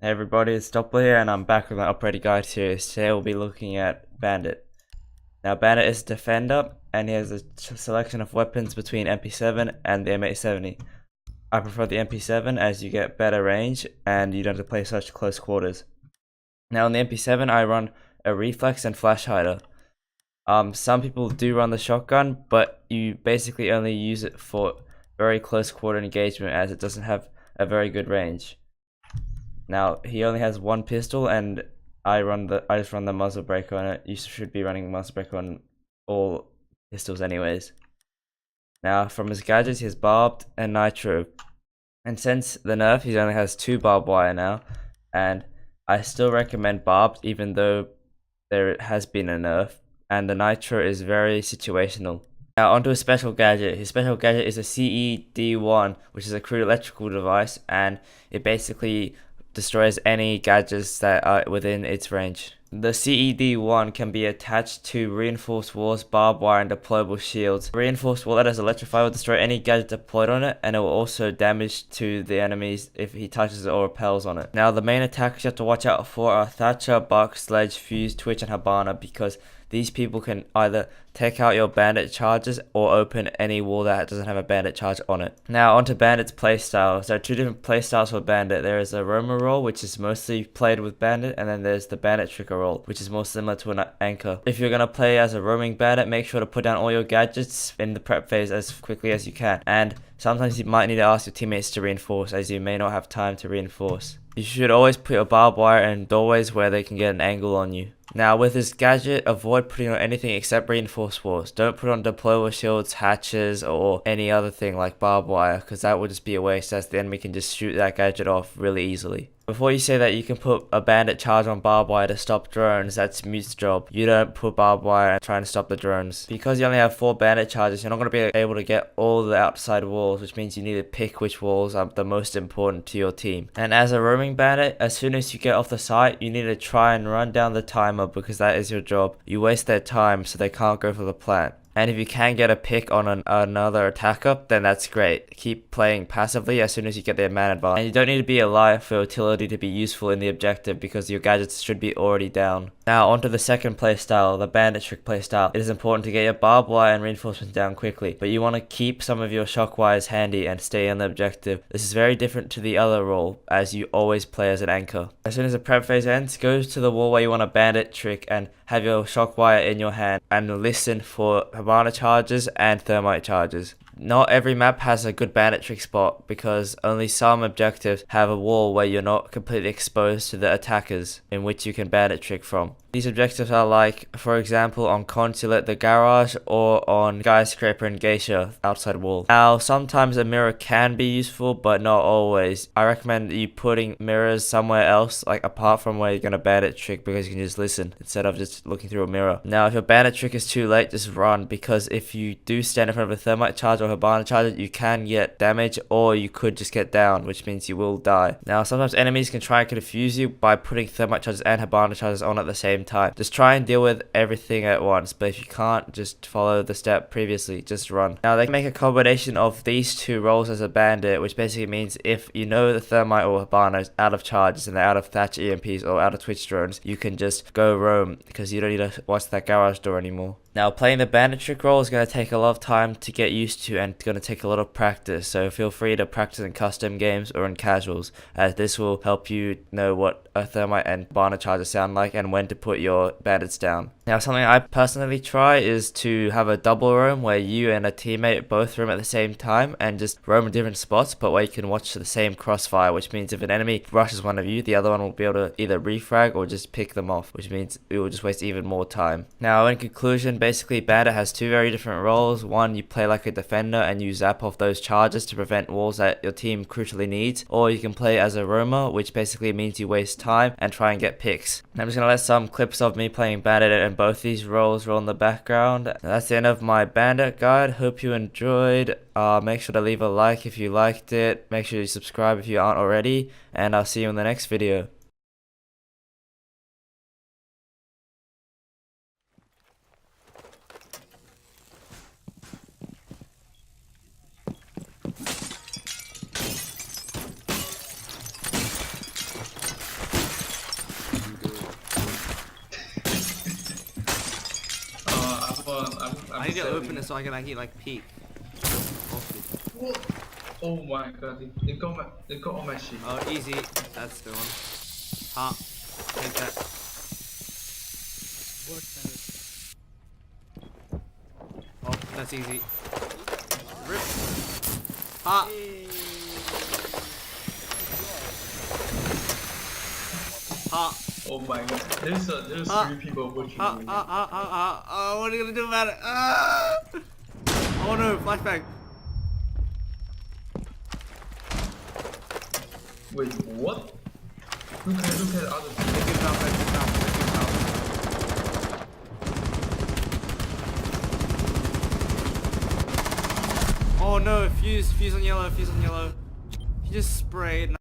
Hey everybody, it's Doppler here and I'm back with my operator guide series. Today we'll be looking at Bandit. Now Bandit is a defender and he has a selection of weapons between MP7 and the M870. I prefer the MP7 as you get better range and you don't have to play such close quarters. Now on the MP7 I run a reflex and flash hider. Some people do run the shotgun, but you basically only use it for very close quarter engagement as it doesn't have a very good range. Now he only has one pistol, and I just run the muzzle breaker on it. You should be running muzzle breaker on all pistols, anyways. Now from his gadgets, he has barbed and nitro, and since the nerf, he only has 2 barbed wire now, and I still recommend barbed, even though there has been a nerf, and the nitro is very situational. Now onto his special gadget. His special gadget is a CED1, which is a crude electrical device, and it basically destroys any gadgets that are within its range. The CED1 can be attached to reinforced walls, barbed wire, and deployable shields. Reinforced wall that is electrified will destroy any gadget deployed on it, and it will also damage to the enemies if he touches it or repels on it. Now the main attacks you have to watch out for are Thatcher, Buck, Sledge, Fuse, Twitch, and Habana, because these people can either take out your bandit charges or open any wall that doesn't have a bandit charge on it. Now onto Bandit's playstyles. There are 2 different playstyles for Bandit. There is a roamer role, which is mostly played with Bandit, and then there's the Bandit trigger role, which is more similar to an anchor. If you're going to play as a roaming Bandit, make sure to put down all your gadgets in the prep phase as quickly as you can, and sometimes you might need to ask your teammates to reinforce, as you may not have time to reinforce. You should always put your barbed wire in doorways where they can get an angle on you. Now with this gadget, avoid putting on anything except reinforced walls. Don't put on deployable shields, hatches, or any other thing like barbed wire, because that would just be a waste, as the enemy can just shoot that gadget off really easily. Before you say that you can put a bandit charge on barbed wire to stop drones, that's Mute's job. You don't put barbed wire and try to stop the drones. Because you only have 4 bandit charges, you're not going to be able to get all the outside walls, which means you need to pick which walls are the most important to your team. And as a roaming bandit, as soon as you get off the site, you need to try and run down the timer, because that is your job. You waste their time so they can't go for the plant. And if you can get a pick on another attacker, then that's great. Keep playing passively as soon as you get their man advantage. And you don't need to be alive for utility to be useful in the objective, because your gadgets should be already down. Now onto the second playstyle, the bandit trick playstyle. It is important to get your barbed wire and reinforcements down quickly, but you want to keep some of your shock wires handy and stay on the objective. This is very different to the other role, as you always play as an anchor. As soon as the prep phase ends, go to the wall where you want a bandit trick and have your shock wire in your hand and listen for Habana charges and thermite charges. Not every map has a good bandit trick spot, because only some objectives have a wall where you're not completely exposed to the attackers in which you can bandit trick from. These objectives are like, for example, on Consulate, the garage, or on Skyscraper and Geisha outside wall. Now, sometimes a mirror can be useful, but not always. I recommend you putting mirrors somewhere else, like apart from where you're going to bandit trick, because you can just listen instead of just looking through a mirror. Now, if your bandit trick is too late, just run, because if you do stand in front of a thermite charge or Habana charge, you can get damage, or you could just get down, which means you will die. Now, sometimes enemies can try and confuse you by putting thermite charges and Habana charges on at the same time. Just try and deal with everything at once, but if you can't, just follow the step previously, just run. Now they can make a combination of these 2 roles as a bandit, which basically means if you know the thermite or Habana is out of charges and they're out of Thatcher EMPs or out of Twitch drones, you can just go roam, because you don't need to watch that garage door anymore. Now playing the bandit trick role is going to take a lot of time to get used to, and going to take a lot of practice, so feel free to practice in custom games or in casuals, as this will help you know what a thermite and Habana charges sound like and when to put your bandits down. Now something I personally try is to have a double roam where you and a teammate both roam at the same time and just roam in different spots, but where you can watch the same crossfire, which means if an enemy rushes one of you, the other one will be able to either refrag or just pick them off, which means it will just waste even more time. Now in conclusion, basically Bandit has 2 very different roles. One, you play like a defender and you zap off those charges to prevent walls that your team crucially needs, or you can play as a roamer, which basically means you waste time and try and get picks. I'm just going to let some clips of me playing Bandit and both these roles roll in the background. Now, that's the end of my Bandit guide. Hope you enjoyed. Make sure to leave a like if you liked it. Make sure you subscribe if you aren't already, and I'll see you in the next video. I need to open it so I can like peek. Oh, shit. What? Oh my god, they got all my shit. Oh, easy. That's the one. Ha. Take that. Oh, that's easy. Rip. Ha. Ha. Oh my god, there's 3 people watching me. What are you gonna do about it? Oh no, flashback. Wait, what? Look at others. Let's get it out. Oh no, fuse on yellow. He just sprayed.